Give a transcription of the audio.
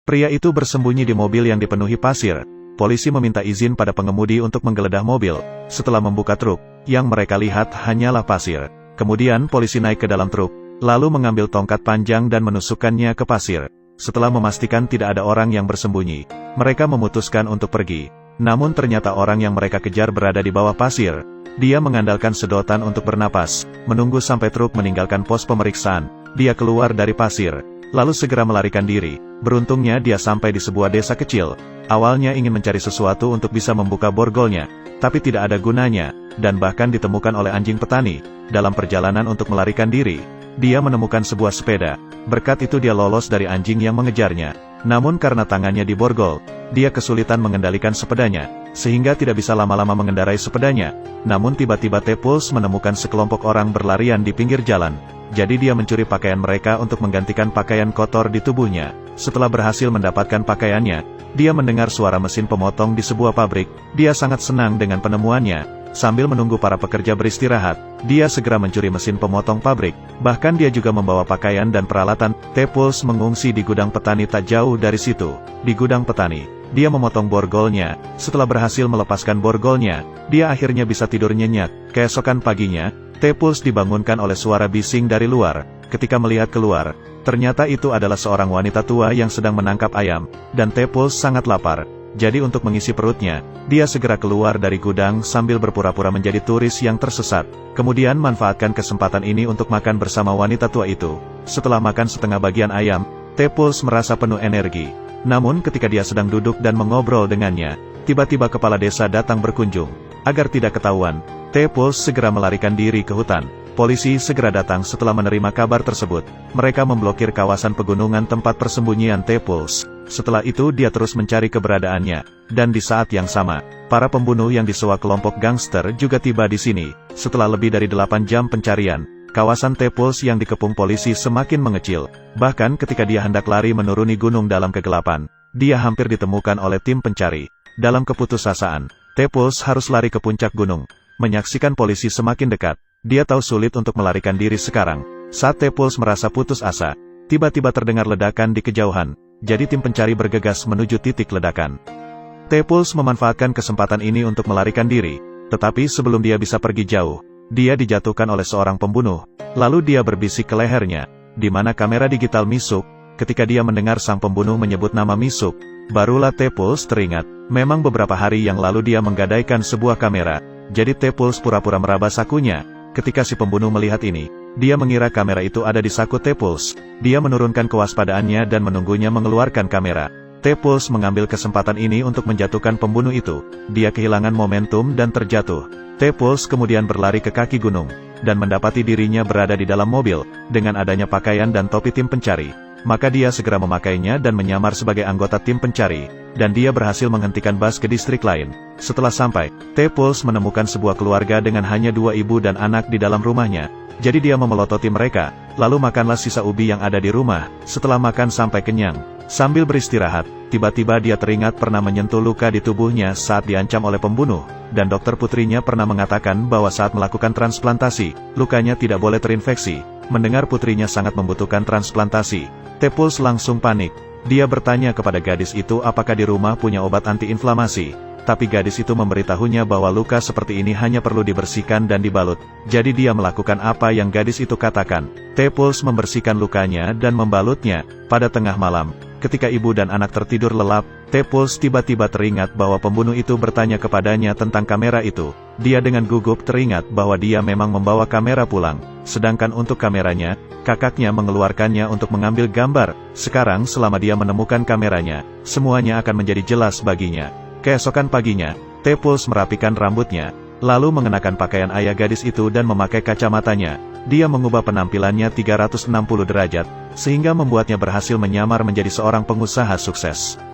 Pria itu bersembunyi di mobil yang dipenuhi pasir. Polisi meminta izin pada pengemudi untuk menggeledah mobil. Setelah membuka truk, yang mereka lihat hanyalah pasir. Kemudian polisi naik ke dalam truk, lalu mengambil tongkat panjang dan menusukkannya ke pasir. Setelah memastikan tidak ada orang yang bersembunyi, mereka memutuskan untuk pergi. Namun ternyata orang yang mereka kejar berada di bawah pasir. Dia mengandalkan sedotan untuk bernapas, menunggu sampai truk meninggalkan pos pemeriksaan. Dia keluar dari pasir, lalu segera melarikan diri. Beruntungnya dia sampai di sebuah desa kecil. Awalnya ingin mencari sesuatu untuk bisa membuka borgolnya, tapi tidak ada gunanya, dan bahkan ditemukan oleh anjing petani. Dalam perjalanan untuk melarikan diri, dia menemukan sebuah sepeda. Berkat itu dia lolos dari anjing yang mengejarnya. Namun karena tangannya diborgol, dia kesulitan mengendalikan sepedanya, sehingga tidak bisa lama-lama mengendarai sepedanya. Namun tiba-tiba T-Pulse menemukan sekelompok orang berlarian di pinggir jalan. Jadi dia mencuri pakaian mereka untuk menggantikan pakaian kotor di tubuhnya. Setelah berhasil mendapatkan pakaiannya, dia mendengar suara mesin pemotong di sebuah pabrik. Dia sangat senang dengan penemuannya. Sambil menunggu para pekerja beristirahat, dia segera mencuri mesin pemotong pabrik. Bahkan dia juga membawa pakaian dan peralatan. T-Pulse mengungsi di gudang petani tak jauh dari situ. Di gudang petani, dia memotong borgolnya. Setelah berhasil melepaskan borgolnya, dia akhirnya bisa tidur nyenyak. Keesokan paginya, T-Pulse dibangunkan oleh suara bising dari luar. Ketika melihat keluar, ternyata itu adalah seorang wanita tua yang sedang menangkap ayam, dan T-Pulse sangat lapar. Jadi untuk mengisi perutnya, dia segera keluar dari gudang sambil berpura-pura menjadi turis yang tersesat. Kemudian manfaatkan kesempatan ini untuk makan bersama wanita tua itu. Setelah makan setengah bagian ayam, T-Pulse merasa penuh energi. Namun ketika dia sedang duduk dan mengobrol dengannya, tiba-tiba kepala desa datang berkunjung. Agar tidak ketahuan, T-Pulse segera melarikan diri ke hutan. Polisi segera datang setelah menerima kabar tersebut. Mereka memblokir kawasan pegunungan tempat persembunyian T-Pulse. Setelah itu dia terus mencari keberadaannya. Dan di saat yang sama, para pembunuh yang disewa kelompok gangster juga tiba di sini. Setelah lebih dari 8 jam pencarian, kawasan T-Pulse yang dikepung polisi semakin mengecil. Bahkan ketika dia hendak lari menuruni gunung dalam kegelapan, dia hampir ditemukan oleh tim pencari. Dalam keputusasaan, T-Pulse harus lari ke puncak gunung. Menyaksikan polisi semakin dekat, dia tahu sulit untuk melarikan diri sekarang. Saat T-Pulse merasa putus asa, tiba-tiba terdengar ledakan di kejauhan. Jadi tim pencari bergegas menuju titik ledakan. T-Pulse memanfaatkan kesempatan ini untuk melarikan diri. Tetapi sebelum dia bisa pergi jauh, dia dijatuhkan oleh seorang pembunuh. Lalu dia berbisik ke lehernya, di mana kamera digital Misuk. Ketika dia mendengar sang pembunuh menyebut nama Misuk, barulah T-Pulse teringat. Memang beberapa hari yang lalu dia menggadaikan sebuah kamera. Jadi T-Pulse pura-pura meraba sakunya. Ketika si pembunuh melihat ini, dia mengira kamera itu ada di saku T-Pulse. Dia menurunkan kewaspadaannya dan menunggunya mengeluarkan kamera. T-Pulse mengambil kesempatan ini untuk menjatuhkan pembunuh itu. Dia kehilangan momentum dan terjatuh. T-Pulse kemudian berlari ke kaki gunung, dan mendapati dirinya berada di dalam mobil. Dengan adanya pakaian dan topi tim pencari, maka dia segera memakainya dan menyamar sebagai anggota tim pencari. Dan dia berhasil menghentikan bus ke distrik lain. Setelah sampai, T-Pulse menemukan sebuah keluarga dengan hanya 2 ibu dan anak di dalam rumahnya. Jadi dia memelototi mereka, lalu makanlah sisa ubi yang ada di rumah. Setelah makan sampai kenyang, sambil beristirahat, tiba-tiba dia teringat pernah menyentuh luka di tubuhnya saat diancam oleh pembunuh. Dan dokter putrinya pernah mengatakan bahwa saat melakukan transplantasi, lukanya tidak boleh terinfeksi. Mendengar putrinya sangat membutuhkan transplantasi, T-Pulse langsung panik. Dia bertanya kepada gadis itu apakah di rumah punya obat anti-inflamasi. Tapi gadis itu memberitahunya bahwa luka seperti ini hanya perlu dibersihkan dan dibalut. Jadi dia melakukan apa yang gadis itu katakan. T-Pulse membersihkan lukanya dan membalutnya. Pada tengah malam, ketika ibu dan anak tertidur lelap, T-Pulse tiba-tiba teringat bahwa pembunuh itu bertanya kepadanya tentang kamera itu. Dia dengan gugup teringat bahwa dia memang membawa kamera pulang. Sedangkan untuk kameranya, kakaknya mengeluarkannya untuk mengambil gambar. Sekarang selama dia menemukan kameranya, semuanya akan menjadi jelas baginya. Keesokan paginya, T-Pulse merapikan rambutnya, lalu mengenakan pakaian ayah gadis itu dan memakai kacamatanya. Dia mengubah penampilannya 360 derajat, sehingga membuatnya berhasil menyamar menjadi seorang pengusaha sukses.